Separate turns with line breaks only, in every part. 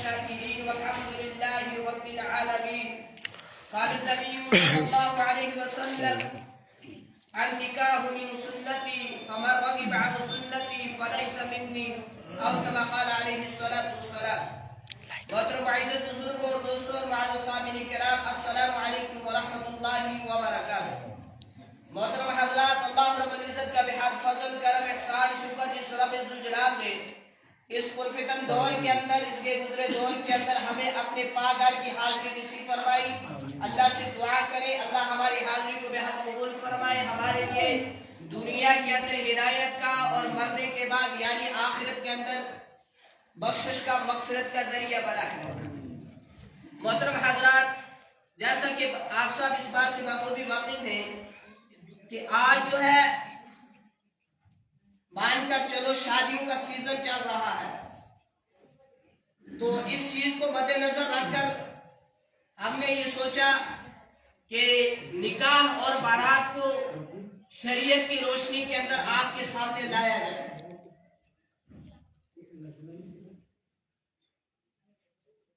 الشاكرين والحمد لله رب العالمين. قال النبي صلى الله عليه وسلم: النكاح من سنتي فمن رغب عن سنتي فليس مني، او كما قال عليه الصلاة والسلام. محترم عزت بزرگ اور دوستوں اور معزز سامعین کرام، السلام علیکم ورحمۃ اللہ وبرکاتہ. محترم حضرات، اللہ رب العزت کا بحق فضل کرم احسان شکر جس رب ذوالجلال نے اس پرفتن دور کے اندر، اس کے گزرے دور کے اندر ہمیں اپنے پاکار کی حاضری نصیب فرمائی. اللہ سے دعا کرے اللہ ہماری حاضری کو بحق قبول فرمائے، ہمارے لیے دنیا کے اندر ہدایت کا اور مرنے کے بعد یعنی آخرت کے اندر بخشش کا، مغفرت کا ذریعہ بنائے. محترم حضرات، جیسا کہ آپ سب اس بات سے بخوبی واقف ہیں کہ آج جو ہے مان کر چلو شادیوں کا سیزن چل رہا ہے، تو اس چیز کو مد نظر رکھ کر ہم نے یہ سوچا کہ نکاح اور بارات کو شریعت کی روشنی کے اندر آپ کے سامنے لایا جائے.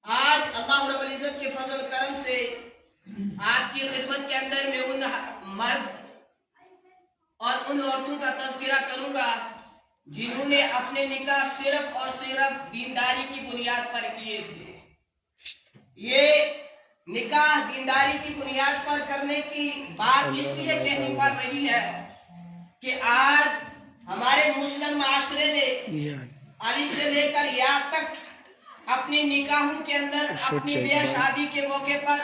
آج اللہ رب العزت کے فضل کرم سے آپ کی خدمت کے اندر میں ان مرد اور ان عورتوں کا تذکرہ کروں گا جنہوں نے اپنے نکاح صرف اور صرف دینداری کی بنیاد پر کیے تھے. یہ نکاح دینداری کی بنیاد پر کرنے کی بات اس لیے کہنی پڑ رہی ہے کہ آج ہمارے مسلم معاشرے نے علی سے لے کر یا تک اپنے نکاحوں کے اندر اپنی بیاہ شادی کے موقع پر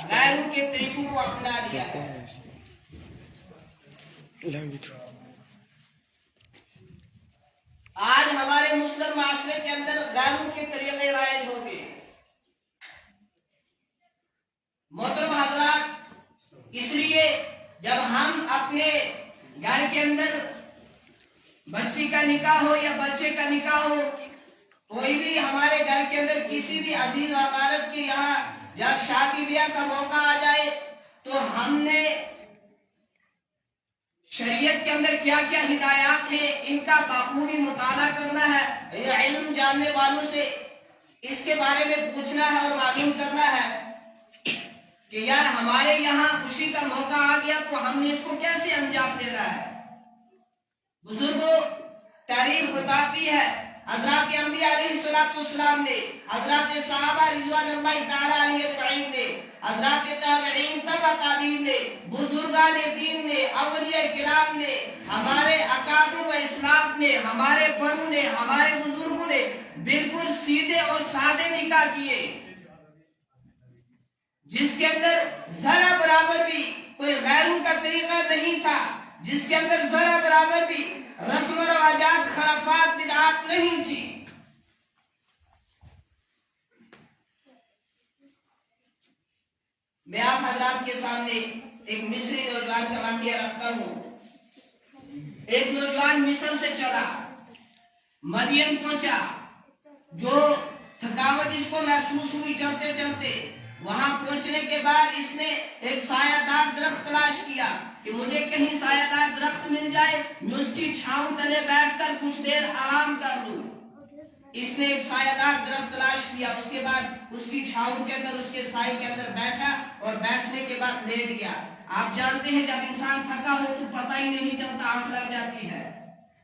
غیروں کے طریقوں کو اپنا لیا ہے. آج ہمارے مسلم معاشرے کے اندر غیروں کے طریقے رائج ہو گئے. محترم حضرات، اس لیے جب ہم اپنے گھر کے اندر بچی کا نکاح ہو یا بچے کا نکاح ہو، کوئی بھی ہمارے گھر کے اندر کسی بھی عزیز و اقارب کی یہاں جب شادی بیاہ کا موقع آ جائے تو ہم نے شریعت کے اندر کیا کیا ہدایات ہیں ان کا بخوبی مطالعہ کرنا ہے. علم جاننے والوں سے اس کے بارے میں پوچھنا ہے اور معلوم کرنا ہے کہ یار ہمارے یہاں خوشی کا موقع آ گیا تو ہم نے اس کو کیسے انجام دینا ہے. بزرگوں، تاریخ بتاتی ہے حضرات انبیاء علیہ السلام نے، حضرات صحابہ رضوان اللہ تعالی علیہ اجمعین نے، حضرات تابعین تبع تابعین نے، بزرگان دین نے، اولیاء کرام نے، ہمارے اکابر و اسلاف نے، ہمارے بڑوں نے، ہمارے بزرگوں نے بالکل سیدھے اور سادے نکاح کیے جس کے اندر ذرا برابر بھی کوئی غیروں کا طریقہ نہیں تھا، جس کے اندر ذرا برابر بھی رسم و رواجات، خرافات، بدعات نہیں تھی. میں آپ حضرات کے سامنے ایک مصری نوجوان کا واقعہ رکھتا ہوں. ایک نوجوان مصر سے چلا، مدین پہنچا، جو تھکاوٹ اس کو محسوس ہوئی چلتے چلتے. وہاں پہنچنے کے بعد اس نے ایک سایہ دار درخت تلاش کیا کہ مجھے کہیں سایہ دار درخت مل جائے، میں اس کی چھاؤں تلے بیٹھ کر کچھ دیر آرام کر لوں. اس نے ایک سایہ دار درخت تلاش کیا، اس کے بعد اس کی چھاؤں کے اندر، اس کے سائے کے اندر بیٹھا اور بیٹھنے کے بعد لیٹ گیا. آپ جانتے ہیں جب انسان تھکا ہو تو پتہ ہی نہیں چلتا، آنکھ لگ جاتی ہے.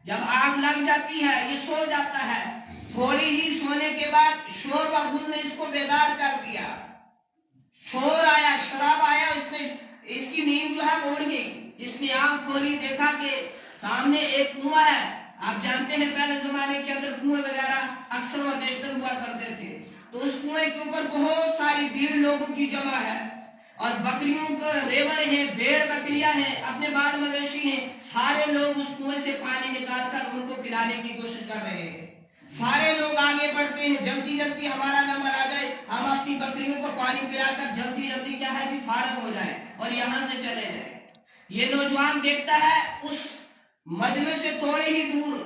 جب آنکھ لگ جاتی ہے یہ سو جاتا ہے. تھوڑی ہی سونے کے بعد شور و غل نے اس کو بیدار کر دیا. شور آیا، شراب آیا، اس کی نیند جو ہے اڑ گئی. اس نے آنکھ کھولی، دیکھا کہ سامنے ایک کنواں ہے. آپ جانتے ہیں پہلے زمانے کے اندر کنویں وغیرہ اکثر و بیشتر ہوا کرتے تھے. تو اس کنویں کے اوپر بہت ساری بھیڑ لوگوں کی جمع ہے اور بکریوں کو ریوڑ ہیں، بھیڑ بکریاں ہیں، اپنے بال مویشی ہیں. سارے لوگ اس کنویں سے پانی نکال کر ان کو پلانے کی کوشش کر رہے ہیں. سارے لوگ آگے بڑھتے ہیں، جلدی جلدی ہمارا نمبر آ جائے، ہم اپنی بکریوں کو پانی پلا کر جلدی جلدی کیا ہے جی فارغ ہو جائیں اور یہاں سے چلے جائیں. یہ نوجوان دیکھتا ہے اس مجمع سے تھوڑے ہی دور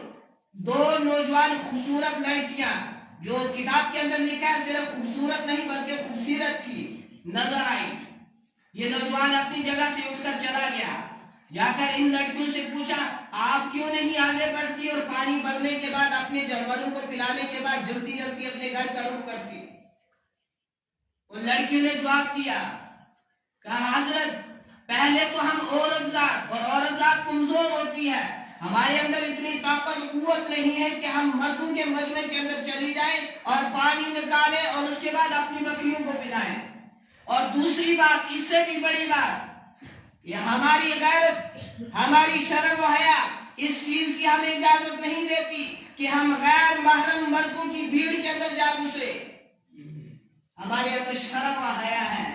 دو نوجوان خوبصورت لڑکیاں، جو کتاب کے اندر لکھا ہے صرف خوبصورت نہیں بلکہ خوبصورت تھی، نظر آئی. یہ نوجوان اپنی جگہ سے اٹھ کر چلا گیا، جا کر ان لڑکیوں سے پوچھا آپ کیوں نہیں آگے بڑھتی اور پانی بھرنے کے بعد اپنے جانوروں کو پلانے کے بعد جلدی جلدی اپنے گھر کا رخ کرتی. ان لڑکیوں نے جواب دیا، کہا حضرت پہلے تو ہم عورت ذات کمزور ہوتی ہے، ہمارے اندر اتنی طاقت قوت نہیں ہے کہ ہم مردوں کے مجمع کے اندر چلی جائیں اور پانی نکالیں اور اس کے بعد اپنی بکریوں کو پلائیں، اور دوسری بات اس سے بھی بڑی بات، یہ ہماری غیرت، ہماری شرم و حیا اس چیز کی ہمیں اجازت نہیں دیتی کہ ہم غیر محرم مردوں کی بھیڑ کے اندر جا گھسے، ہمارے اندر شرم و حیا ہے،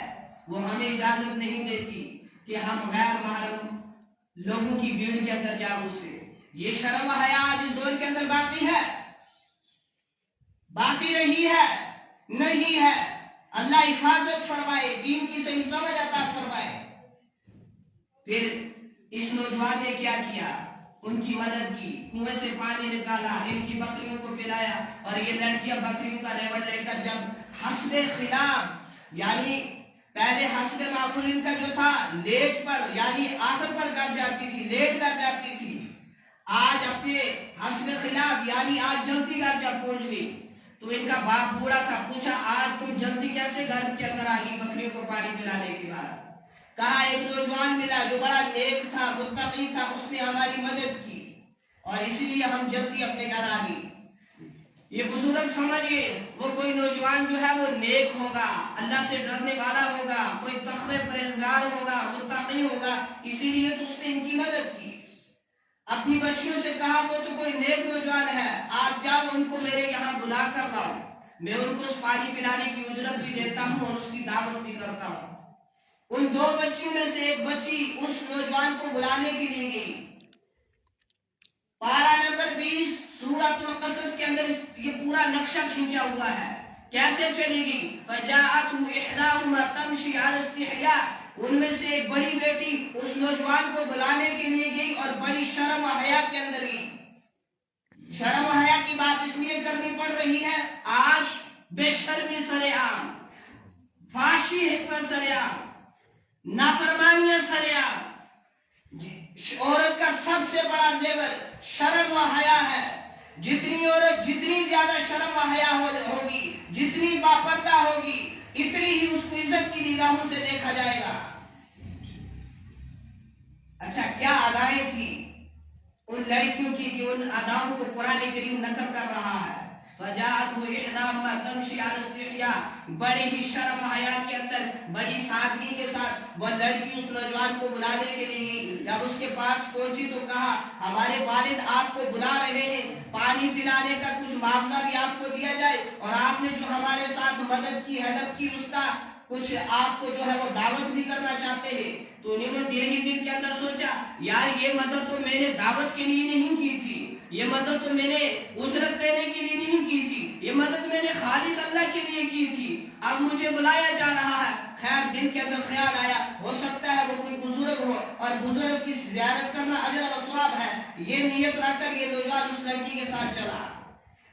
وہ ہمیں اجازت نہیں دیتی کہ ہم غیر محرم لوگوں کی بھیڑ کے اندر جا گھسے۔ یہ شرم و حیا آج اس دور کے اندر باقی ہے، باقی رہی ہے، نہیں ہے۔ اللہ حفاظت فرمائے، دین کی صحیح سمجھ عطا فرمائے۔ پھر اس نوجوان نے کیا کیا؟ ان کی مدد کی، کنویں سے پانی نکالا، ان کی بکریوں کو پلایا، اور یہ لڑکیاں بکریوں کا ریوڑ لے کر جب حسب خلاف، یعنی پہلے حسب معمول ان کا جو تھا لیٹ پر یعنی آخر پر گھر جاتی تھی، لیٹ کر جاتی تھی، آج اپنے حسب خلاف یعنی آج جلدی گھر جب پہنچ گئی تو ان کا باپ بوڑھا تھا، پوچھا آج تم جلدی کیسے گھر کے اندر آگی بکریوں کو پانی پلانے کے بعد؟ کہا ایک نوجوان ملا جو بڑا نیک تھا، متقی تھا، اس نے ہماری مدد کی اور اسی لیے ہم جلدی اپنے گھر آ گئے۔ یہ بزرگ سمجھئے وہ کوئی نوجوان جو ہے وہ نیک ہوگا، اللہ سے ڈرنے والا ہوگا، کوئی تقوی پرہیزگار ہوگا، متقی ہوگا، اسی لیے تو اس نے ان کی مدد کی۔ اپنی بچیوں سے کہا وہ تو کوئی نیک نوجوان ہے، آپ جاؤ ان کو میرے یہاں بلا کر لاؤ، میں ان کو اس پانی پلانے کی اجرت بھی دیتا ہوں اور اس کی دعوت بھی کرتا ہوں۔ ان دو بچیوں میں سے ایک بچی اس نوجوان کو بلانے کے لیے گئی۔ پارہ نمبر 20 سورۃ القصص کے اندر یہ پورا نقشہ کھینچا ہوا ہے، کیسے چلے گی؟ فَجَاءَتْهُ إِحْدَاهُمَا تَمْشِي عَلَى اسْتِحْيَاءٍ، ان میں سے ایک بڑی بیٹی اس نوجوان کو بلانے کے لیے گئی اور بڑی شرم و حیا کے اندر گئی۔ شرم و حیا کی بات اس لیے کرنی پڑ رہی ہے، آج بے شرمی سر عام، فحشی حکمت سر عام، نافرمانیاں سر عام۔ عورت کا سب سے بڑا زیور شرم و حیا ہے۔ جتنی عورت جتنی زیادہ شرم و حیا ہوگی، جتنی باپردہ ہوگی، اتنی ہی اس کو عزت کی نگاہوں سے دیکھا جائے گا۔ اچھا کیا ادائیں تھی ان لڑکیوں کی کہ ان اداؤں کو قرآن کریم نقل کر رہا ہے۔ فَجَاءَتْهُ إِحْدَاهُمَا تَمْشِي عَلَى اسْتِحْيَاءٍ، بڑی ہی شرم و حیا کے اندر بڑی سادگی کے ساتھ وہ لڑکی اس نوجوان کو بلانے کے لیے گئی۔ جب اس کے پاس پہنچی تو کہا ہمارے والد آپ کو بلا رہے ہیں، پانی پلانے کا کچھ معاوضہ بھی آپ کو دیا جائے، اور آپ نے جو ہمارے ساتھ مدد کی، ہیلپ کی، اس کا کچھ آپ کو جو ہے وہ دعوت بھی کرنا چاہتے ہیں۔ تو انہوں نے دل ہی دل کے اندر سوچا یار یہ مدد تو میں نے دعوت کے لیے نہیں کی تھی، یہ مدد تو میں نے اجرت دینے کے لیے نہیں کی تھی، یہ مدد میں نے خالص اللہ کے لیے کی تھی، اب مجھے بلایا جا رہا ہے۔ خیر دل کے اندر خیال آیا ہو سکتا ہے وہ کوئی بزرگ ہو اور بزرگ کی زیارت کرنا اجر و ثواب ہے، یہ نیت رکھ کر یہ نوجوان اس لڑکی کے ساتھ چلا۔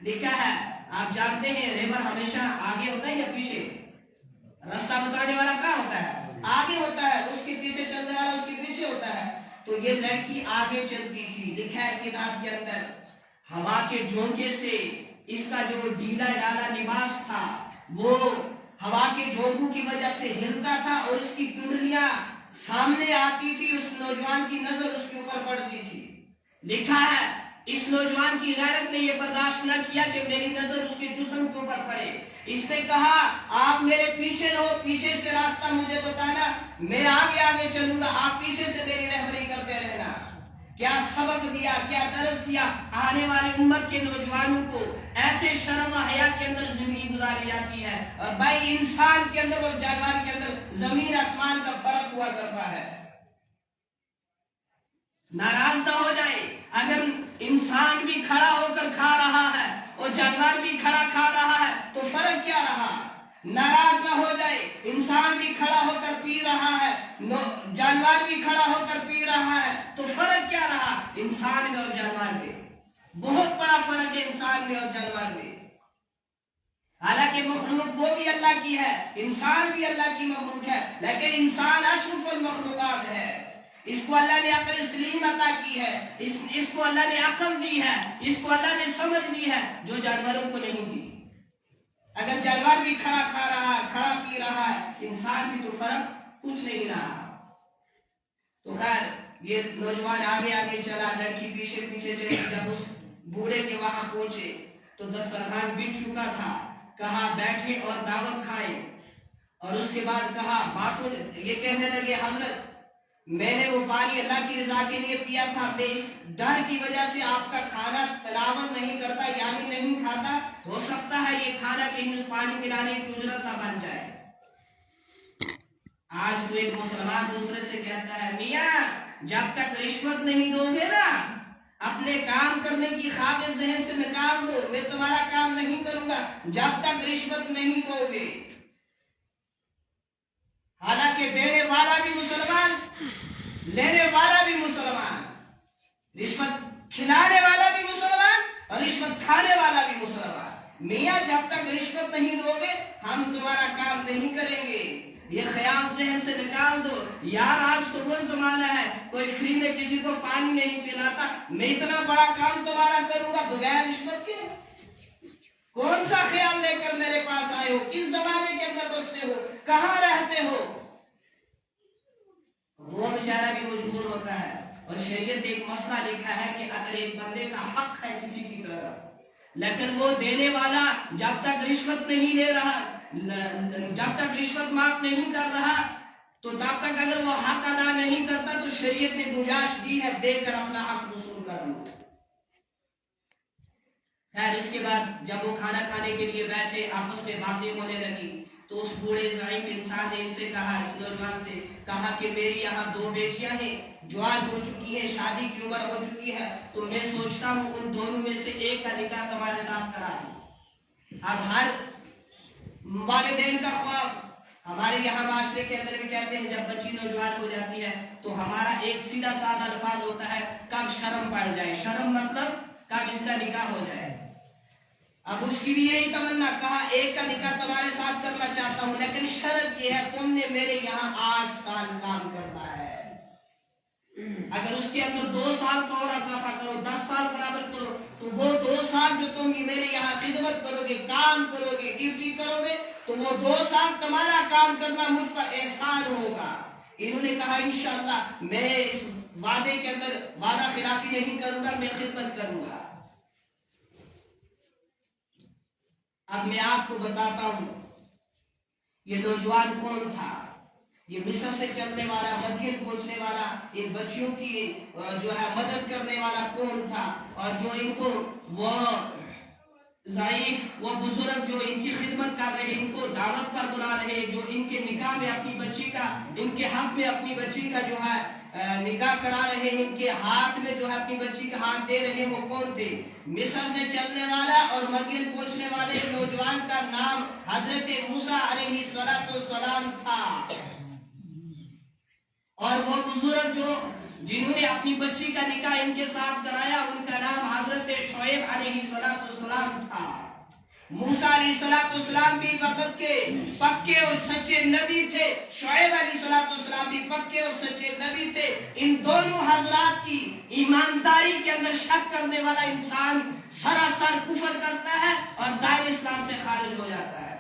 لکھا ہے آپ جانتے ہیں ریور ہمیشہ آگے ہوتا ہے یا پیچھے؟ راستہ بتانے والا کہاں ہوتا ہے؟ آگے ہوتا ہے، اس کے پیچھے چلنے والا اس کے پیچھے ہوتا ہے۔ تو یہ لڑکی آگے چلتی تھی، لکھا ہے کتاب کے اندر ہوا کے جھونکے سے اس کا جو ڈھیلا ڈالا لباس تھا وہ ہوا کے جھونکوں کی وجہ سے ہلتا تھا اور اس کی پنڈلیاں سامنے آتی تھی، اس نوجوان کی نظر اس کے اوپر پڑتی تھی۔ لکھا ہے اس نوجوان کی غیرت نے یہ برداشت نہ کیا کہ میری نظر اس کے جسم کے اوپر پڑے، اس نے کہا آپ میرے پیچھے رہو، پیچھے سے راستہ مجھے بتانا، میں آگے آگے چلوں گا، آپ پیچھے سے میری رہبری کرتے رہنا۔ کیا سبق دیا، کیا درس دیا آنے والے امت کے نوجوانوں کو، ایسے شرم و حیا کے اندر زندگی گزاری جاتی ہے، اور بھائی انسان کے اندر اور جانور کے اندر زمین آسمان کا فرق ہوا کرتا ہے۔ ناراض نہ ہو جائے، اگر انسان بھی کھڑا ہو کر کھا رہا ہے اور جانور بھی کھڑا کھا رہا ہے تو فرق کیا رہا؟ ناراض نہ ہو جائے، انسان بھی کھڑا ہو کر پی رہا ہے، جانور بھی کھڑا ہو کر پی رہا ہے، تو فرق کیا رہا انسان میں اور جانور میں؟ بہت بڑا فرق ہے انسان میں اور جانور میں۔ حالانکہ مخلوق وہ بھی اللہ کی ہے، انسان بھی اللہ کی مخلوق ہے، لیکن انسان اشرف المخلوقات ہے، اس کو اللہ نے عقل سلیم عطا کی ہے، اس کو اللہ نے عقل دی ہے، اس کو اللہ نے سمجھ دی ہے جو جانوروں کو نہیں دی۔ اگر جانور بھی کھڑا کھا رہا ہے، کھڑا پی رہا رہا ہے، انسان بھی تو فرق کچھ نہیں رہا۔ تو خیر یہ نوجوان آگے آگے چلا، لڑکی پیچھے پیچھے چلی۔ جب اس بوڑھے کے وہاں پہنچے تو دسترخوان بچھ چکا تھا، کہا بیٹھے اور دعوت کھائیں، اور اس کے بعد کہا باتوں، یہ کہنے لگے حضرت میں نے وہ پانی اللہ کی رضا کے لیے پیا تھا، میں اس ڈر کی وجہ سے آپ کا کھانا تلاوت نہیں کرتا یعنی نہیں کھاتا، ہو سکتا ہے یہ کھانا کہیں اس پانی پلانے کی اجرت نہ بن جائے۔ آج تو ایک مسلمان دوسرے سے کہتا ہے میاں جب تک رشوت نہیں دو گے نا اپنے کام کرنے کی خواہش ذہن سے نکال دو، میں تمہارا کام نہیں کروں گا جب تک رشوت نہیں دو گے۔ حالانکہ دینے والا بھی مسلمان، لینے والا بھی مسلمان، رشوت کھلانے والا بھی مسلمان اور رشوت کھانے والا بھی مسلمان۔ میاں جب تک رشوت نہیں دو گے ہم تمہارا کام نہیں کریں گے، یہ خیال ذہن سے نکال دو۔ یار آج تو وہ زمانہ ہے کوئی فری میں کسی کو پانی نہیں پلاتا، میں اتنا بڑا کام تمہارا کروں گا بغیر رشوت کے؟ کون سا خیال لے کر میرے پاس آئے ہو؟ کس زمانے کے اندر بستے ہو؟ کہاں رہتے ہو؟ وہ بیچارہ بھی مجبور ہوتا ہے، اور شریعت ایک مسئلہ لکھا ہے کہ اگر ایک بندے کا حق ہے کسی کی طرف، لیکن وہ دینے والا جب تک رشوت نہیں لے رہا، جب تک رشوت معاف نہیں کر رہا، تو تب تک اگر وہ حق ادا نہیں کرتا تو شریعت نے گنجائش دی ہے دے کر اپنا حق وصول کر لو۔ خیر اس کے بعد جب وہ کھانا کھانے کے لیے بیٹھے، آپس میں باتیں ہونے لگی، تو اس بوڑھے ضعیف انسان نے ان سے کہا، اس نوجوان سے کہا کہ میری یہاں 2 بیٹیاں ہیں، جوان ہو چکی ہیں، شادی کی عمر ہو چکی ہے، تو میں سوچتا ہوں ان دونوں میں سے ایک کا نکاح تمہارے ساتھ کرا دوں۔ اب ہر والدین کا خواب، ہمارے یہاں معاشرے کے اندر بھی کہتے ہیں جب بچی نوجوان ہو جاتی ہے تو ہمارا ایک سیدھا سادہ الفاظ ہوتا ہے کب شرم پڑ جائے، شرم مطلب کب اس کا نکاح ہو جائے۔ اب اس کی بھی یہی تمنا، کہا ایک کا نکاح تمہارے ساتھ کرنا چاہتا ہوں لیکن شرط یہ ہے تم نے میرے یہاں 8 سال کام کرنا ہے۔ اگر اس کے اندر 2 سال کا اور اضافہ کرو، 10 سال برابر کرو، تو وہ 2 سال جو تم میرے یہاں خدمت کرو گے، کام کرو گے، ڈیوٹی کرو گے، تو وہ 2 سال تمہارا کام کرنا مجھ پر احسان ہوگا۔ انہوں نے کہا انشاءاللہ میں اس وعدے کے اندر وعدہ خلافی نہیں کروں گا، میں خدمت کروں گا۔ اب میں آپ کو بتاتا ہوں یہ نوجوان کون تھا۔ یہ مصر سے چلنے والا، مدین پہنچنے والا، ان بچیوں کی جو ہے مدد کرنے والا کون تھا، اور جو ان کو وہ ضعیف، وہ بزرگ جو ان کی خدمت کر رہے، ان کو دعوت پر بلا رہے، جو ان کے نکاح میں اپنی بچی کا، ان کے حق میں اپنی بچی کا جو ہے نکاح کرا رہے، ان کے ہاتھ میں جو ہے اپنی بچی کا ہاتھ دے رہے، وہ کون تھے؟ مصر سے چلنے والا اور مدین پہنچنے والے نوجوان کا نام حضرت موسیٰ علیہ السلام تھا، اور وہ بزرگ جو جنہوں نے اپنی بچی کا نکاح ان کے ساتھ کرایا ان کا نام حضرت شعیب علیہ السلام تھا۔ موسیٰ علیہ السلام بھی وقت کے پکے اور سچے نبی تھے، شعیب علیہ السلام بھی پکے اور سچے نبی تھے۔ ان دونوں حضرات کی ایمانداری کے اندر شک کرنے والا انسان سراسر کفر کرتا ہے اور دائرہ اسلام سے خارج ہو جاتا ہے۔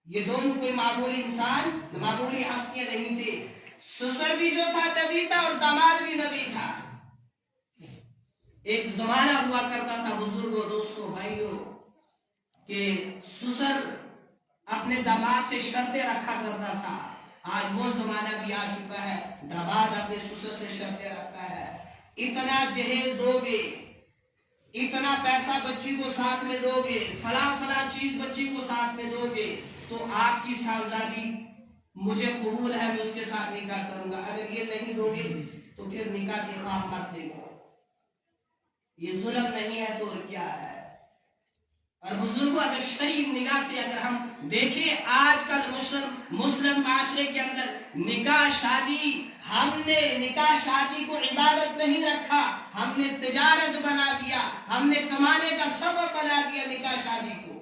یہ دونوں کوئی معمولی انسان، معمولی ہستیاں نہیں تھے۔ سسر بھی جو تھا نبی تھا اور داماد بھی نبی تھا۔ ایک زمانہ ہوا کرتا تھا بزرگوں، دوستوں، بھائیوں، کہ سسر اپنے داماد سے شرطیں رکھا کرتا تھا۔ آج وہ زمانہ بھی آ چکا ہے، داماد اپنے سسر سے شرطیں رکھتا ہے، اتنا جہیز دو گے، اتنا پیسہ بچی کو ساتھ میں دو گے، فلاں فلاں چیز بچی کو ساتھ میں دو گے تو آپ کی صاحبزادی مجھے قبول ہے، میں اس کے ساتھ نکاح کروں گا، اگر یہ نہیں دو گے تو پھر نکاح کے خواب مت دیکھو۔ یہ ظلم نہیں ہے تو اور کیا ہے؟ اور بزرگوں اگر شرعی نگاہ سے اگر ہم دیکھیں آج کل مسلم معاشرے کے اندر نکاح شادی، ہم نے نکاح شادی کو عبادت نہیں رکھا، ہم نے تجارت بنا دیا، ہم نے کمانے کا سبب بنا دیا نکاح شادی کو۔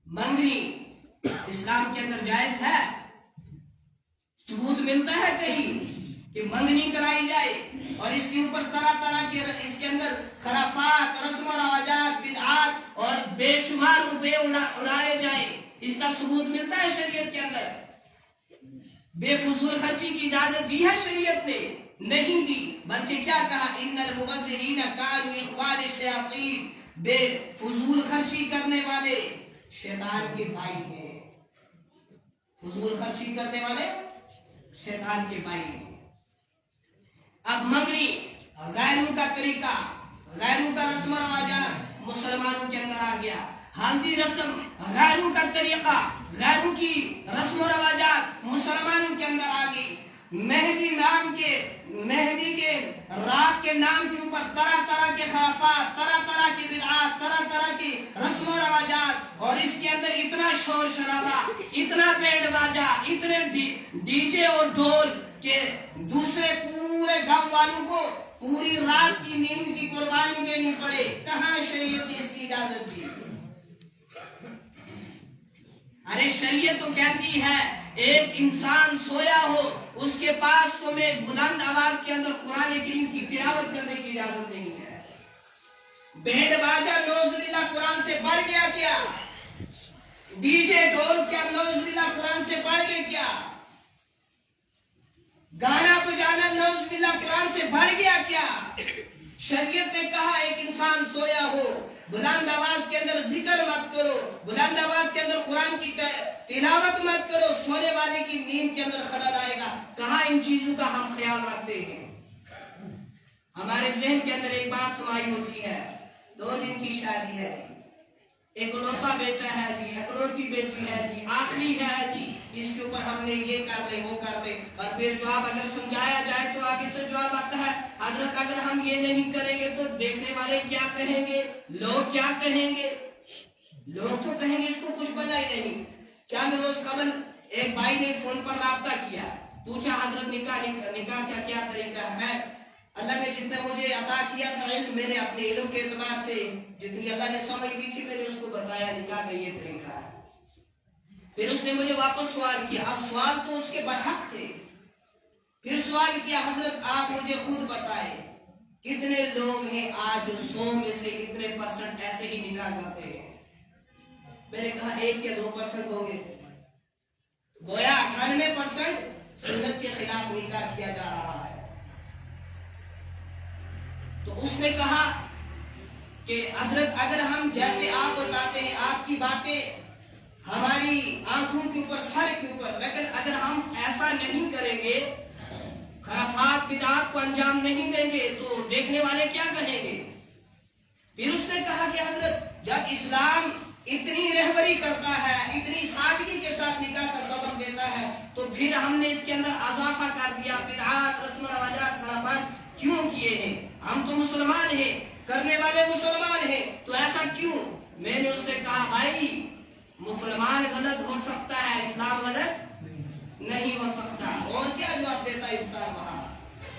منگنی اسلام کے اندر جائز ہے؟ ثبوت ملتا ہے کہیں کہ منگنی کرائی جائے؟ اور اس کے اوپر طرح طرح کے اس کے اندر خرافات، رسم و رواجات، بدعات اور بے شمار روپے اڑائے جائیں، اس کا ثبوت ملتا ہے شریعت کے اندر؟ بے فضول خرچی کی اجازت دی ہے شریعت نے؟ نہیں دی، بلکہ کیا کہا؟ ان المبذرین کانوا اخوان الشیاطین، بے فضول خرچی کرنے والے شیطان کے بھائی ہیں۔ فضول خرچی کرنے والے شیطان کے بھائی ہیں۔ اب منگنی، غیروں کا طریقہ، غیروں کا رسم و رواجات مسلمانوں کے اندر آ گیا۔ ہلدی رسم غیروں کا طریقہ، غیروں کی رسم و رواجات مسلمانوں کے اندر آ گئی۔ مہندی کے رات کے نام کے اوپر طرح طرح کے خرافات، طرح طرح کی بدعات، طرح طرح کی رسم و رواجات، اور اس کے اندر اتنا شور شرابہ، اتنا بینڈ باجا، اتنے ڈی جے اور ڈھول کہ دوسرے پورے گاؤں والوں کو پوری رات کی نیند کی قربانی دینی پڑے۔ کہاں شریعت نے اس کی اجازت دی؟ ارے شریعت تو کہتی ہے ایک انسان سویا ہو، اس کے پاس تمہیں بلند آواز کے اندر قرآن کریم کی تلاوت کرنے کی اجازت نہیں ہے۔ بینڈ باجا نعوذ باللہ قرآن سے بڑھ گیا کیا؟ ڈی جے ڈھول کیا نعوذ باللہ قرآن سے بڑھ گئے کیا؟ گانا بجانا نعوذ باللہ قرآن سے بڑھ گیا کیا؟ شریعت نے کہا ایک انسان سویا ہو، بلند آواز کے اندر ذکر مت کرو، بلند آواز کے اندر قرآن کی تلاوت مت کرو، سونے والے کی نیند کے اندر خلل آئے گا۔ کہاں ان چیزوں کا ہم خیال رکھتے ہیں؟ ہمارے ذہن کے اندر ایک بات سمائی ہوتی ہے، 2 دن کی شادی ہے، اکلوتا بیٹا ہے جی، اکلوتی بیٹی ہے جی، آخری ہے جی، اس کے اوپر ہم نے یہ کر لے وہ کر لے، اور پھر جواب اگر سمجھایا جائے تو آگے سے جواب آتا ہے حضرت اگر ہم یہ نہیں کریں گے تو دیکھنے والے کیا کہیں گے، لوگ کیا کہیں گے؟ لوگ تو کہیں گے اس کو کچھ پتہ ہی نہیں۔ چند روز قبل ایک بھائی نے فون پر رابطہ کیا، پوچھا حضرت نکاح کا کیا طریقہ ہے؟ اللہ نے جتنا مجھے عطا کیا تھا علم، میں نے اپنے علم کے اعتبار سے جتنی اللہ نے سمجھ دی تھی میں نے اس کو بتایا نکاح کا یہ طریقہ ہے۔ پھر اس نے مجھے واپس سوال کیا، اب سوال تو اس کے برحق تھے، پھر سوال کیا حضرت آپ مجھے خود بتائیں کتنے لوگ ہیں آج 100 میں سے کتنے % ایسے ہی نکاح کرتے ہیں؟ میں نے کہا 1 یا 2% ہوں گے، گویا 98% سنت کے خلاف نکاح کیا جا رہا ہے۔ تو اس نے کہا کہ حضرت اگر ہم جیسے آپ بتاتے ہیں آپ کی باتیں ہماری آنکھوں کے اوپر سر کے اوپر، لیکن اگر ہم ایسا نہیں کریں گے، خرافات بدعات کو انجام نہیں دیں گے تو دیکھنے والے کیا کہیں گے؟ پھر اس نے کہا کہ حضرت جب اسلام اتنی رہبری کرتا ہے، اتنی سادگی کے ساتھ نکاح کا سبب دیتا ہے، تو پھر ہم نے اس کے اندر اضافہ کر دیا، بدعات رسم و رواجات خرافات کیوں کیے ہیں؟ ہم تو مسلمان ہیں، کرنے والے مسلمان ہیں، تو ایسا کیوں؟ میں نے اس سے کہا بھائی مسلمان غلط ہو سکتا ہے، اسلام غلط نہیں ہو سکتا۔ اور کیا جواب دیتا ہے انسان وہاں؟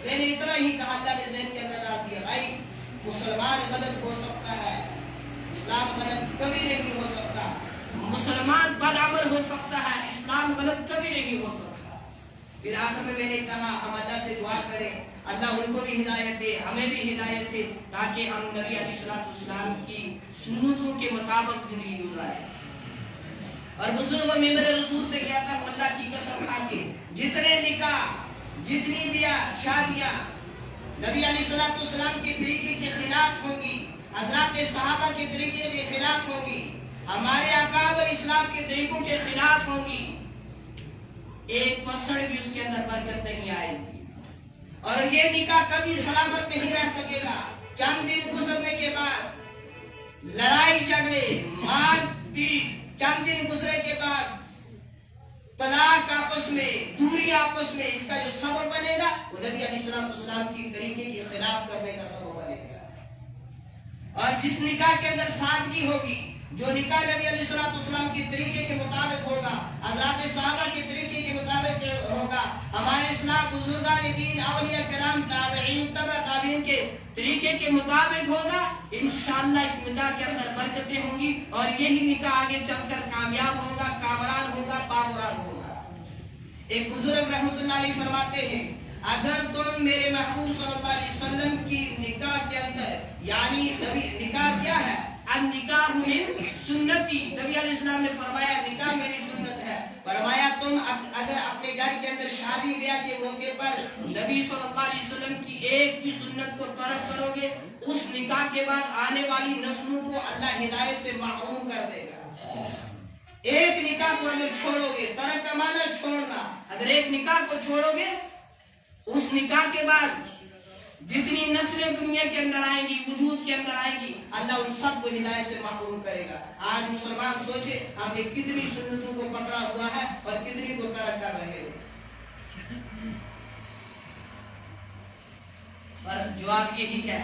میں نے اتنا ہی کہا، اللہ نے ذہن کے اندر ڈال دیا بھائی مسلمان غلط ہو سکتا ہے، اسلام غلط کبھی نہیں ہو سکتا، مسلمان بدعمل ہو سکتا ہے، اسلام غلط کبھی نہیں ہو سکتا۔ پھر آخر میں نے کہا ہم اللہ سے دعا کریں اللہ ان کو بھی ہدایت دے، ہمیں بھی ہدایت دے، تاکہ ہم نبی علیہ السلام کی سنتوں کے مطابق زندگی گزاریں۔ اور بزرگوں میں میرے رسول سے کہتا ہوں اللہ کی قسم کھا کے جتنے نکاح، جتنی بھی شادیاں نبی علیہ السلام کے طریقے کے خلاف ہوں گی، حضرات صحابہ کے طریقے کے خلاف ہوں گی، ہمارے اکابر اسلام کے طریقوں کے خلاف ہوں گی، 1% بھی اس کے اندر برکت نہیں آئے گی، اور یہ نکاح کبھی سلامت نہیں رہ سکے گا۔ چند دن گزرنے کے بعد لڑائی جھگڑے، مار پیٹ، چند دن گزرے کے بعد طلاق آپس میں، دوری آپس میں، اس کا جو سبب بنے گا وہ نبی علیہ السلام کی طریقے کے خلاف کرنے کا سبب بنے گا۔ اور جس نکاح کے اندر سادگی ہوگی، جو نکاح نبی علیہ السلام کے طریقے کے مطابق ہوگا، حضرات صحابہ کے طریقے کے مطابق ہوگا، ہمارے اسلام بزرگان دین، اولیاء کرام، تابعین، تبع تابعین کے طریقے کے مطابق ہوگا، انشاءاللہ اس نکاح کے اندر برکتیں ہوں گی، اور یہی نکاح آگے چل کر کامیاب ہوگا، کامران ہوگا، پامران ہوگا۔ ایک بزرگ رحمت اللہ علیہ فرماتے ہیں اگر تم میرے محبوب صلی اللہ علیہ وسلم کی نکاح کے اندر، یعنی نکاح کیا ہے؟ النکاح من سنتی، نبی علیہ السلام نے فرمایا نکاح میری سنت ہے. فرمایا تم اگر اپنے گھر کے اندر شادی بیاہ کے موقع پر نبی صلی اللہ علیہ وسلم کی ایک بھی سنت کو ترک کرو گے، اس نکاح کے بعد آنے والی نسلوں کو اللہ ہدایت سے محروم کر دے گا. ایک نکاح کو اگر چھوڑو گے، ترک کا معنی چھوڑنا، اگر ایک نکاح کو چھوڑو گے، اس نکاح کے بعد جتنی نسلیں دنیا کے اندر آئیں گی، وجود کے اندر آئیں گی، اللہ ان سب کو ہدایت سے محروم کرے گا. آج مسلمان سوچے ہم نے کتنی سنتوں کو پکڑا ہوا ہے اور کتنی کو ترک کر رہے ہو. پر جواب یہی ہے،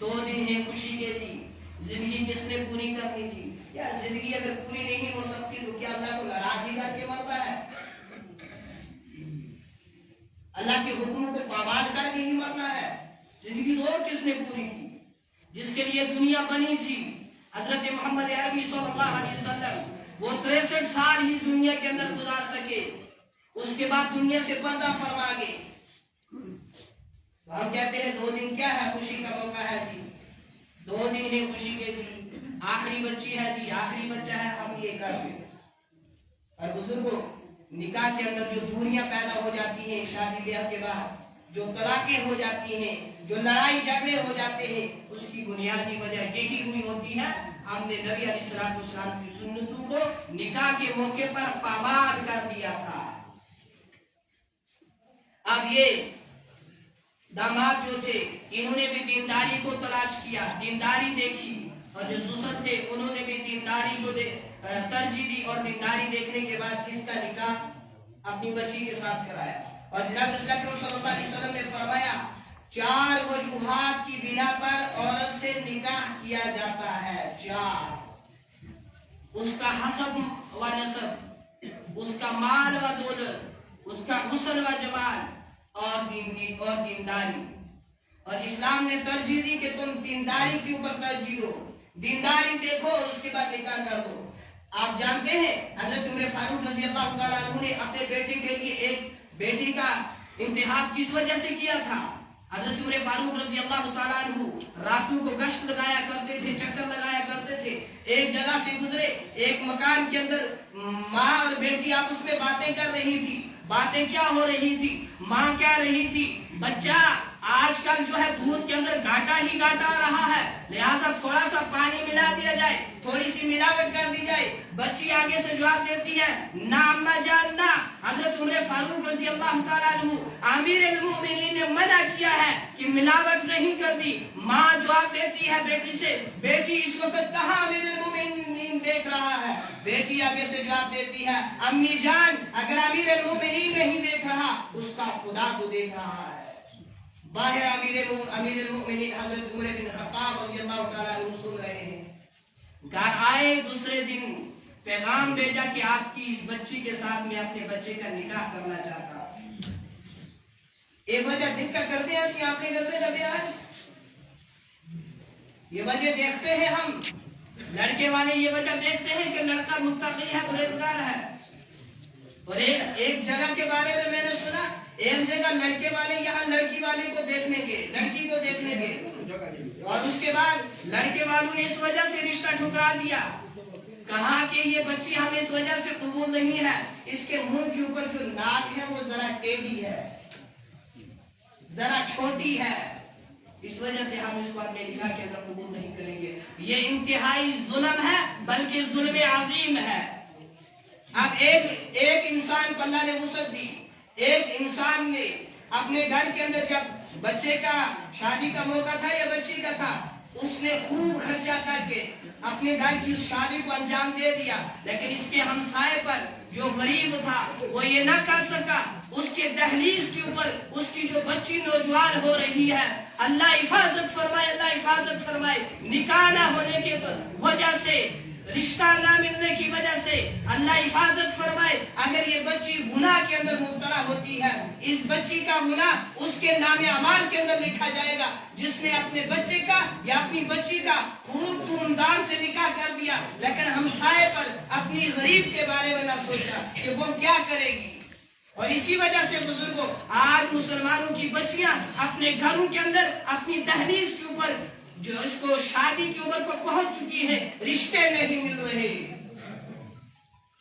2 دن ہے خوشی کے لیے، زندگی کس نے پوری کرنی تھی؟ یا زندگی اگر پوری نہیں ہو سکتی تو کیا اللہ کو ناراض ہی کر کے مرتا ہے؟ اللہ کے حکم کو پابند کر کے ہی مرنا ہے. زندگی تو اور کس نے پوری کی؟ جس کے لیے دنیا بنی تھی حضرت محمد عربی صلی اللہ علیہ وسلم، وہ 63 سال ہی دنیا کے اندر گزار سکے، اس کے بعد دنیا سے پردہ فرما گئے. ہم کہتے ہیں 2 دن کیا ہے، خوشی کا موقع ہے جی، 2 دن ہے خوشی کے دن، آخری بچی ہے جی، آخری بچہ ہے، ہم یہ کر دیں. اور بزرگوں، نکاح کے اندر جو دوریاں پیدا ہو جاتی ہیں شادی بیاہ کے بعد، جو طلاقیں ہو جاتی ہیں، جو لڑائی جھگڑے ہو جاتے ہیں، اس کی بنیادی وجہ یہی ہوئی ہوتی ہے ہم نے نبی علیہ السلام کی سنتوں کو نکاح کے موقع پر پابند کر دیا تھا. اب یہ داماد جو تھے انہوں نے بھی دینداری کو تلاش کیا، دینداری دیکھی، اور جو سسر تھے انہوں نے بھی دینداری کو ترجیح دی، اور دینداری دیکھنے کے بعد اس کا نکاح اپنی بچی کے ساتھ کرایا. اور جناب رسول اکرم صلی اللہ علیہ وسلم نے فرمایا 4 وجوہات کی بنا پر عورت سے نکاح کیا جاتا ہے. 4، اس کا حسب و نسب، اس کا مال و دولت، اس کا حسن و جمال، اور دینداری. اور اسلام نے ترجیح دی کہ تم دینداری کے اوپر ترجیح دو، دینداری دیکھو اور اس کے بعد نکاح کر دو. آپ جانتے ہیں حضرت عمر فاروق رضی اللہ تعالیٰ عنہ نے اپنے بیٹے کے لیے ایک بیٹی کا انتخاب کس وجہ سے کیا تھا؟ حضرت عمر فاروق رضی اللہ تعالیٰ عنہ راتوں کو گشت لگایا کرتے تھے، چکر لگایا کرتے تھے. ایک جگہ سے گزرے، ایک مکان کے اندر ماں اور بیٹی آپس میں باتیں کر رہی تھی. باتیں کیا ہو رہی تھی؟ ماں کہہ رہی تھی بچہ آج کل جو ہے دودھ کے اندر گھاٹا ہی گھاٹا آ رہا ہے، لہٰذا تھوڑا سا پانی ملا دیا جائے، تھوڑی سی ملاوٹ کر دی جائے. بچی آگے سے جواب دیتی ہے نہ اما جان نہ، حضرت عمر فاروق رضی اللہ تعالیٰ عنہ امیر المؤمنین نے منع کیا ہے کہ ملاوٹ نہیں کر دی. ماں جواب دیتی ہے بیٹی سے بیٹی اس وقت کہاں امیر المؤمنین دیکھ رہا ہے؟ بیٹی آگے سے جواب دیتی ہے امی جان اگر امیر المؤمنین نہیں دیکھ رہا اس کا خدا تو دیکھ رہا ہے. باہر امیر المؤمنین حضرت عمر بن خطاب رضی اللہ تعالیٰ عنہ سن رہے ہیں. گھر آئے، دوسرے دن پیغام بھیجا کہ آپ کی اس بچی کے ساتھ میں اپنے بچے کا نکاح کرنا چاہتا ہوں. ایک وجہ دقت کرتے ہیں اسی آپ نے گزرے دبے آج یہ وجہ دیکھتے ہیں ہم لڑکے والے، یہ وجہ دیکھتے ہیں کہ لڑکا متقی ہے، پرہیزگار ہے. اور ایک جگہ کے بارے میں نے سنا، ایک جگہ لڑکے والے یہاں لڑکی والے کو دیکھنے گئے، لڑکی کو دیکھنے گئے، اور اس کے بعد لڑکے والوں نے اس وجہ سے رشتہ ٹھکرا دیا. کہا کہ یہ بچی ہمیں اس وجہ سے قبول نہیں ہے، اس کے منہ کے اوپر جو ناک ہے وہ ذرا ٹیڑھی ہے، ذرا چھوٹی ہے، اس وجہ سے ہم اس کو اپنے نکاح کے اندر قبول نہیں کریں گے. یہ انتہائی ظلم ہے، بلکہ ظلم عظیم ہے. اب ایک انسان کو اللہ نے وسعت دی، ایک انسان نے اپنے گھر کے اندر جب بچے کا شادی کا موقع تھا یا بچی کا تھا، اس نے خوب خرچہ کر کے اپنے گھر کی اس شادی کو انجام دے دیا. لیکن اس کے ہمسائے پر جو غریب تھا وہ یہ نہ کر سکا. اس کے دہلیز کے اوپر اس کی جو بچی نوجوان ہو رہی ہے، اللہ حفاظت فرمائے، اللہ حفاظت فرمائے، نکاح نہ ہونے کے وجہ سے، رشتہ نہ ملنے کی وجہ سے اللہ حفاظت فرمائے. اگر یہ بچی گناہ کے اندر مبتلا ہوتی ہے، اس بچی کا گناہ اس کے نام اعمال کے اندر لکھا جائے گا، جس نے اپنے بچے کا یا اپنی بچی کا خوب دھوم دھام سے نکاح کر دیا، لیکن ہمسائے پر اپنی غریب کے بارے میں نہ سوچا کہ وہ کیا کرے گی. اور اسی وجہ سے بزرگوں آج مسلمانوں کی بچیاں اپنے گھروں کے اندر اپنی دہلیز کے اوپر جو اس کو شادی کی عمر کو پہنچ چکی ہے، رشتے نہیں مل رہے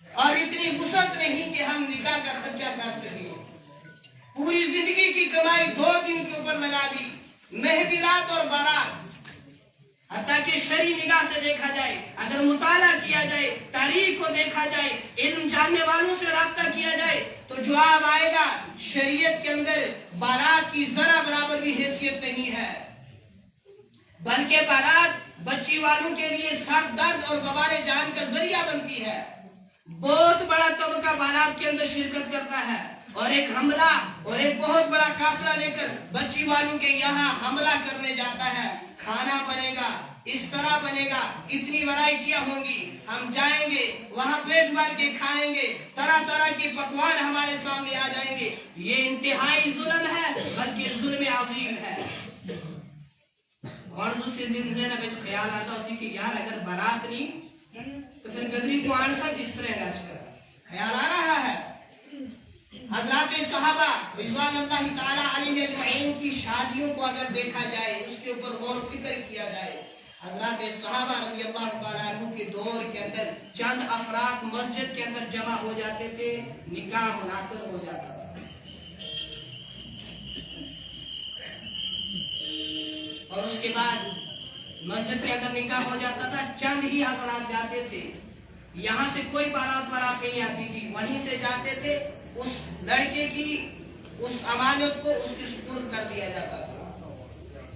اور اتنی وسعت نہیں کہ ہم نکاح کا خرچہ کر سکیں. پوری زندگی کی کمائی 2 دن کے اوپر لگا دی، مہندی رات اور بارات. حتیٰ کہ شرعی نگاہ سے دیکھا جائے، اگر مطالعہ کیا جائے، تاریخ کو دیکھا جائے، علم جاننے والوں سے رابطہ کیا جائے تو جواب آئے گا شریعت کے اندر بارات کی ذرا برابر بھی حیثیت نہیں ہے، بلکہ بارات بچی والوں کے لیے سر درد اور وبال جان کا ذریعہ بنتی ہے. بہت بڑا طبقہ بارات کے اندر شرکت کرتا ہے اور ایک حملہ اور ایک بہت بڑا قافلہ لے کر بچی والوں کے یہاں حملہ کرنے جاتا ہے. کھانا بنے گا، اس طرح بنے گا، اتنی ورائٹیاں ہوں گی، ہم جائیں گے وہاں پیٹ بھر کے کھائیں گے، طرح طرح کی پکوان ہمارے سامنے آ جائیں گے. یہ انتہائی ظلم ہے، بلکہ ظلم عظیم ہے. اور دوسری زینب وچ خیال آتا اسی کہ یار اگر بارات نہیں تو پھر گدری کو آنسا کس طرح علاج کرا. خیال آ رہا ہے حضرات صحابہ رضوان اللہ تعالی علیہ اجمعین کی شادیوں کو اگر دیکھا جائے، اس کے اوپر غور و فکر کیا جائے، حضرات صحابہ رضی اللہ تعالی عنہ کے دور کے اندر چند افراد مسجد کے اندر جمع ہو جاتے تھے، نکاح منعقد ہو جاتا تھا. اور اس کے بعد مسجد کے اندر نکاح ہو جاتا تھا، چند ہی حضرات جاتے تھے. یہاں سے کوئی بارات نہیں آتی تھی، وہیں سے جاتے تھے، اس لڑکے کی اس امانت کو اس کے سپرد کر دیا جاتا تھا.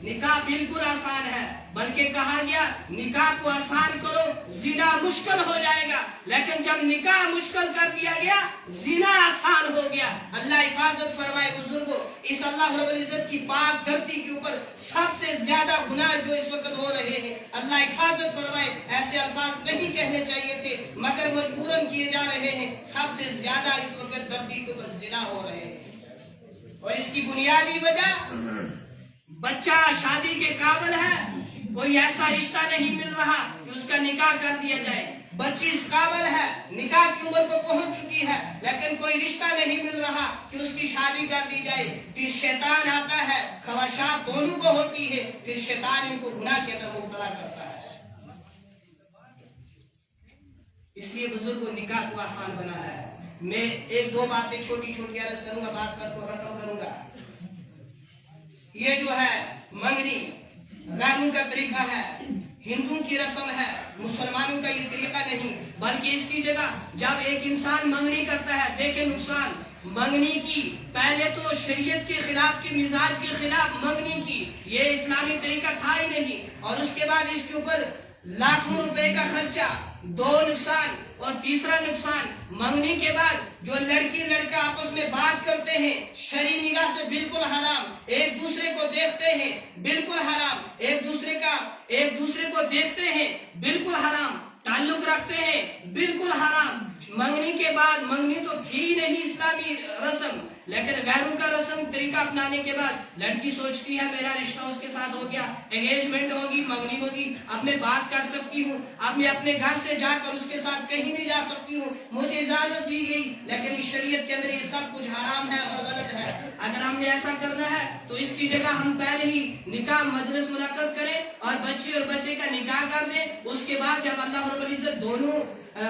نکاح بالکل آسان ہے، بلکہ کہا گیا نکاح کو آسان کرو زنا مشکل ہو جائے گا. لیکن جب نکاح مشکل کر دیا گیا، زنا آسان ہو گیا. اللہ حفاظت فرمائے بزرگوں، اس اللہ رب العزت کی پاک دھرتی کے اوپر سب سے زیادہ گناہ جو اس وقت ہو رہے ہیں، اللہ حفاظت فرمائے، ایسے الفاظ نہیں کہنے چاہیے تھے مگر مجبوراً کیے جا رہے ہیں. سب سے زیادہ اس وقت دھرتی کے اوپر زنا ہو رہے ہیں، اور اس کی بنیادی وجہ بچہ شادی کے قابل ہے، کوئی ایسا رشتہ نہیں مل رہا کہ اس کا نکاح کر دیا جائے. بچی اس قابل ہے، نکاح کی عمر کو پہنچ چکی ہے، لیکن کوئی رشتہ نہیں مل رہا کہ اس کی شادی کر دی جائے. پھر شیطان آتا ہے، خواہشات دونوں کو ہوتی ہے، پھر شیطان ان کو گناہ کے اندر مبتلا کرتا ہے. اس لیے بزرگوں نکاح کو آسان بنانا ہے. میں ایک دو باتیں چھوٹی چھوٹی عرض کروں گا، بات کر کو ختم کروں گا. یہ جو ہے منگنی غیروں کا طریقہ ہے، ہندوؤں کی رسم ہے، مسلمانوں کا یہ طریقہ نہیں. بلکہ اس کی جگہ جب ایک انسان منگنی کرتا ہے، دیکھیں نقصان منگنی کی، پہلے تو شریعت کے خلاف کی، مزاج کے خلاف منگنی کی، یہ اسلامی طریقہ تھا ہی نہیں. اور اس کے بعد اس کے اوپر لاکھوں روپے کا خرچہ، 2 نقصان. اور تیسرا نقصان، منگنی کے بعد جو لڑکی لڑکا آپس میں بات کرتے ہیں، شرعی نگاہ سے بالکل حرام، ایک دوسرے کو دیکھتے ہیں بالکل حرام، ایک دوسرے کو دیکھتے ہیں بالکل حرام، تعلق رکھتے ہیں بالکل حرام. منگنی کے بعد، منگنی تو تھی نہیں اسلامی رسم، لیکن غیروں کا رسم طریقہ اپنانے کے بعد لڑکی سوچتی ہے میرا رشتہ اس کے ساتھ ہو گیا، انگیجمنٹ ہوگی، منگنی ہوگی، اب میں بات کر سکتی ہوں، اب میں اپنے گھر سے جا کر اس کے ساتھ کہیں بھی جا سکتی ہوں، مجھے اجازت دی گئی. لیکن اس شریعت کے اندر یہ سب کچھ حرام ہے اور غلط ہے. اگر ہم نے ایسا کرنا ہے تو اس کی جگہ ہم پہلے ہی نکاح مجلس منعقد کریں اور بچی اور بچے کا نکاح کر دیں. اس کے بعد جب اللہ رب العزت دونوں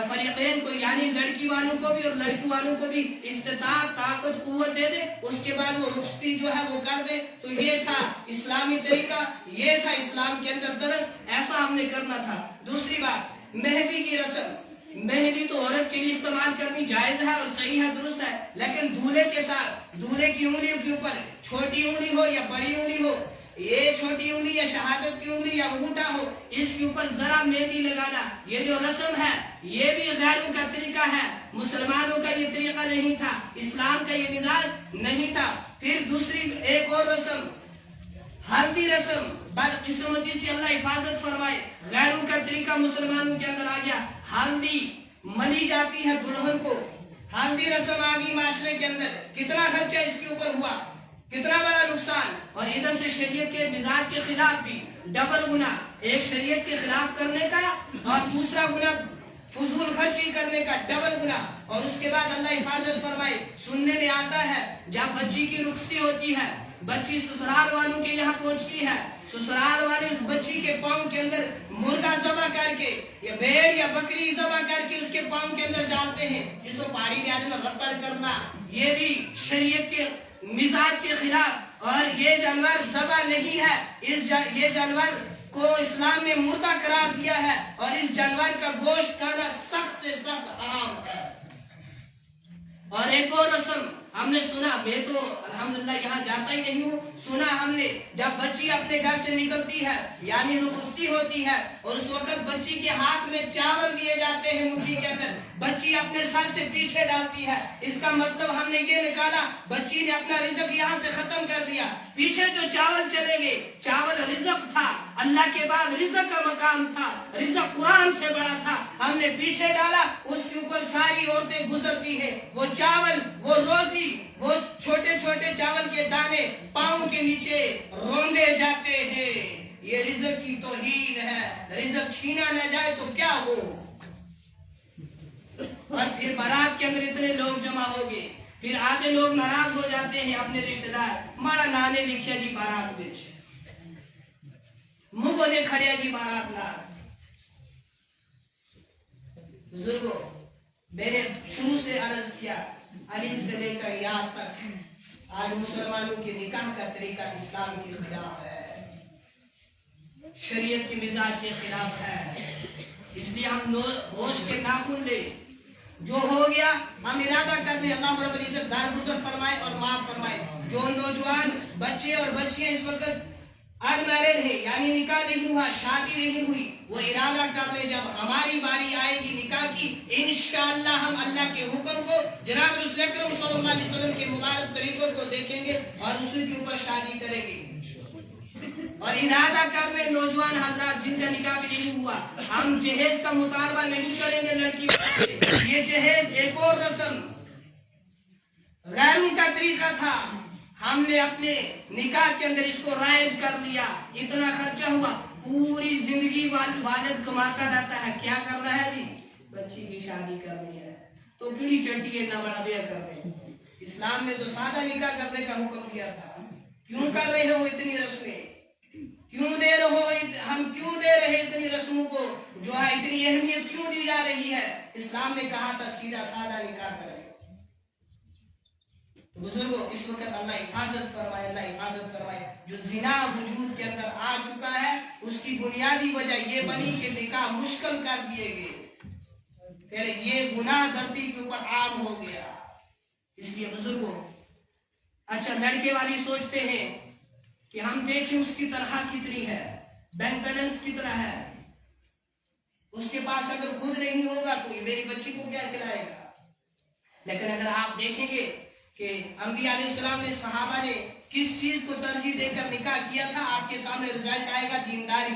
فریقین کو یعنی لڑکی والوں کو بھی اور لڑکی والوں کو بھی استطاعت، طاقت، قوت دے دے، اس کے بعد وہ رخصتی جو ہے وہ کر دے. تو یہ تھا اسلامی طریقہ، یہ تھا اسلام کے اندر درس، ایسا ہم نے کرنا تھا. دوسری بات، مہندی کی رسم. مہندی تو عورت کے لیے استعمال کرنی جائز ہے اور صحیح ہے، درست ہے، لیکن دولہے کے ساتھ، دولہے کی انگلیوں کے اوپر چھوٹی انگلی ہو یا بڑی انگلی ہو، یہ چھوٹی انگلی یا شہادت کی انگلی یا انگوٹھا ہو، اس کے اوپر ذرا مہندی لگانا، یہ جو رسم ہے یہ بھی غیروں کا طریقہ ہے. مسلمانوں کا یہ طریقہ نہیں تھا، اسلام کا یہ مزاج نہیں تھا. پھر دوسری ایک اور رسم، ہلدی رسم. بدقسمتی سے اللہ حفاظت فرمائے، غیروں کا طریقہ مسلمانوں کے اندر آ گیا. ہلدی ملی جاتی ہے دلہن کو، ہلدی رسم آ گئی معاشرے کے اندر. کتنا خرچہ اس کے اوپر ہوا، کتنا بڑا نقصان. اور ادھر سے شریعت کے مزاج کے خلاف بھی ڈبل گناہ، ایک شریعت کے خلاف کرنے کا اور دوسرا گناہ فضول خرچی کرنے کا ڈبل گناہ. اور اس کے بعد اللہ حفاظت فرمائے، سننے میں آتا ہے جب بچی کی رخصتی ہوتی ہے، بچی سسرال والوں کے یہاں پہنچتی ہے، سسرال والے اس بچی کے پاؤں کے اندر مرغا ذبح کر کے یا بھیڑ یا بکری ذبح کر کے اس کے پاؤں کے اندر ڈالتے ہیں، جس کو پہاڑی بیاج میں رتڑ کرنا، یہ بھی شریعت کے مزاج کے خلاف. اور یہ جانور ذبح نہیں ہے، یہ جانور کو اسلام نے مردہ قرار دیا ہے، اور اس جانور کا گوشت کھانا سخت سے سخت حرام ہے. اور ایک اور رسم ہم نے سنا، میں تو الحمدللہ یہاں جاتا ہی نہیں ہوں، سنا ہم نے جب بچی اپنے گھر سے نکلتی ہے یعنی رخصتی ہوتی ہے، اور اس وقت بچی کے ہاتھ میں چاول دیے جاتے ہیں مٹھی کے اندر، بچی اپنے سر سے پیچھے ڈالتی ہے. اس کا مطلب ہم نے یہ نکالا بچی نے اپنا رزق یہاں سے ختم کر دیا. پیچھے جو چاول چلے گئے، چاول رزق تھا، اللہ کے بعد رزق کا مقام تھا، رزق قرآن سے بڑا تھا، ہم نے پیچھے ڈالا. اس کے اوپر ساری عورتیں گزرتی ہیں، وہ چاول، وہ روزی، وہ چھوٹے چھوٹے چاول کے دانے پاؤں کے نیچے روندے جاتے ہیں. یہ رزق کی توہین ہے. رزق چھینا نہ جائے تو کیا ہو. اور پھر بارات کے اندر اتنے لوگ جمع ہو گئے، پھر آدھے لوگ ناراض ہو جاتے ہیں اپنے رشتہ دار، ہمارا نانے لکھیا جی بارات بچ مگو نے کھڑیا جی بارات نہ. بزرگوں، میں نے شروع سے عرض کیا، علی سے لے کر یاد تک آج مسلمانوں کے نکاح کا طریقہ اسلام کے خلاف ہے، شریعت کے مزاج کے خلاف ہے. اس لیے ہم ہوش کے ناخن لے، جو ہو گیا ہم ارادہ کر لیں، اللہ رب العزت درگزر فرمائے اور معاف فرمائے. جو نوجوان بچے اور بچیاں اس وقت ان میرڈ ہے یعنی نکاح نہیں ہوا، شادی نہیں ہوئی، وہ ارادہ کر لے جب ہماری باری آئے گی نکاح کی، انشاءاللہ ہم اللہ کے حکم کو، جناب رسول اکرم صلی اللہ علیہ وسلم کے مبارک طریقوں کو دیکھیں گے اور اسی کے اوپر شادی کریں گے. اور ارادہ کر لے نوجوان حضرات جن کا نکاح بھی نہیں ہوا، ہم جہیز کا مطالبہ نہیں کریں گے لڑکی سے. یہ جہیز ایک اور رسم غیروں کا طریقہ تھا، ہم نے اپنے نکاح کے اندر اس کو رائج کر لیا. اتنا خرچہ ہوا، پوری زندگی والد کماتا رہتا ہے، کیا کرنا ہے جی؟ بچی کی شادی کرنی ہے تو کڑی چٹی اتنا بڑا بیع کر دیں. اسلام نے تو سادہ نکاح کرنے کا حکم دیا تھا. کیوں کر رہے ہو اتنی رسمیں؟ کیوں دے رہے ہو؟ ہم کیوں دے رہے اتنی رسموں کو جو ہے اتنی اہمیت کیوں دی جا رہی ہے؟ اسلام نے کہا تھا سیدھا سادہ نکاح کرے. بزرگوں، اس وقت اللہ حفاظت فرمائے، اللہ حفاظت فرمائے. جو زنا وجود کے اندر آ چکا ہے اس کی بنیادی وجہ یہ بنی کہ نکاح مشکل کر دیے گئے، پھر یہ گناہ دھرتی کے اوپر عام ہو گیا. اس لیے بزرگوں، اچھا لڑکے والی سوچتے ہیں کہ ہم دیکھیں اس کی تنخواہ کتنی ہے، بینک بیلنس کتنا ہے، اس کے پاس اگر خود نہیں ہوگا تو یہ میری بچی کو کیا کھلائے گا. لیکن اگر آپ دیکھیں گے کہ انبیاء علیہ السلام نے، صحابہ نے کس چیز کو ترجیح دے کر نکاح کیا تھا، آپ کے سامنے رزلٹ آئے گا دینداری.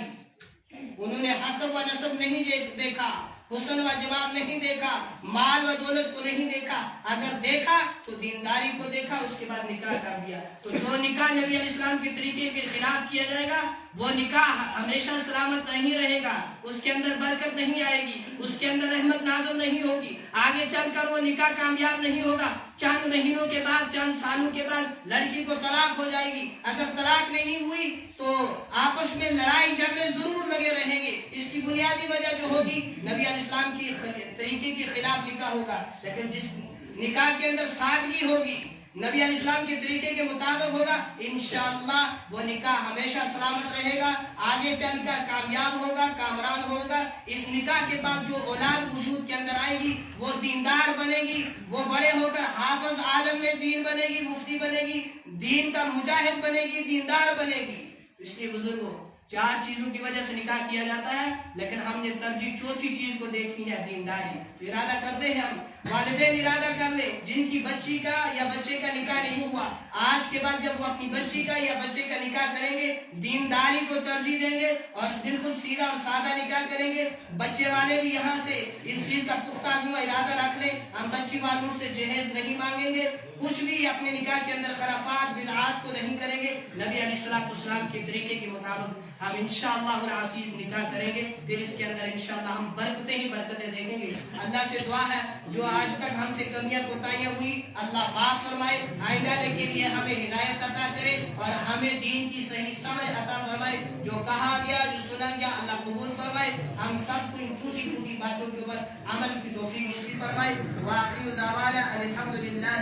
انہوں نے حسب و نسب نہیں دیکھا، حسن و جمال نہیں دیکھا، مال و دولت کو نہیں دیکھا، اگر دیکھا تو دینداری کو دیکھا، اس کے بعد نکاح کر دیا. تو جو نکاح نبی علیہ السلام کے طریقے کے خلاف کیا جائے گا وہ نکاح ہمیشہ سلامت نہیں رہے گا، اس کے اندر برکت نہیں آئے گی، اس کے اندر رحمت نازل نہیں ہوگی، آگے چل کر وہ نکاح کامیاب نہیں ہوگا. چند مہینوں کے بعد، چند سالوں کے بعد لڑکی کو طلاق ہو جائے گی. اگر طلاق نہیں ہوئی تو آپس میں لڑائی جھگڑے ضرور لگے رہیں گے. اس کی بنیادی وجہ جو ہوگی نبی علیہ السلام کی طریقے کے خلاف نکاح ہوگا. لیکن جس نکاح کے اندر سادگی ہوگی، نبی علیہ السلام کے طریقے کے مطابق ہوگا، انشاءاللہ وہ نکاح ہمیشہ سلامت رہے گا، آگے چل کر کامیاب ہوگا، کامران ہوگا. اس نکاح کے بعد جو اولاد وجود کے اندر آئے گی وہ دیندار بنے گی، وہ بڑے ہو کر حافظ عالم میں دین بنے گی، مفتی بنے گی، دین کا مجاہد بنے گی، دیندار بنے گی. اس لیے بزرگوں، چار چیزوں کی وجہ سے نکاح کیا جاتا ہے، لیکن ہم نے ترجیح چوتھی چیز کو دیکھنی ہے، دینداری. ارادہ کرتے ہیں ہم، والدین ارادہ کر لیں جن کی بچی کا یا بچے کا نکاح نہیں ہوا، آج کے بعد جب وہ اپنی بچی کا یا بچے کا نکاح کریں گے دینداری کو ترجیح دیں گے اور بالکل سیدھا اور سادہ نکاح کریں گے. بچے والے بھی یہاں سے اس چیز کا پختہ ارادہ رکھ لیں، ہم بچی والوں سے جہیز نہیں مانگیں گے، کچھ بھی اپنے نکاح کے اندر خرافات بدعات کو نہیں کریں گے، نبی علیہ السلام کے طریقے کے مطابق ہم انشاءاللہ العزیز نکاح کریں گے، پھر اس کے اندر انشاءاللہ ہم برکتیں ہی برکتیں دیکھیں گے۔ اللہ سے دعا ہے جو آج تک ہم سے کمیاں کوتاہیاں ہوئی اللہ معاف فرمائے، آئندہ کے لیے ہمیں ہدایت عطا کرے اور ہمیں دین کی صحیح سمجھ عطا فرمائے، جو کہا گیا جو سنا گیا اللہ قبول فرمائے، ہم سب کو ان چھوٹی چھوٹی باتوں کے اوپر عمل کی توفیق نصیب فرمائے۔ وآخر دعوانا ان الحمد للہ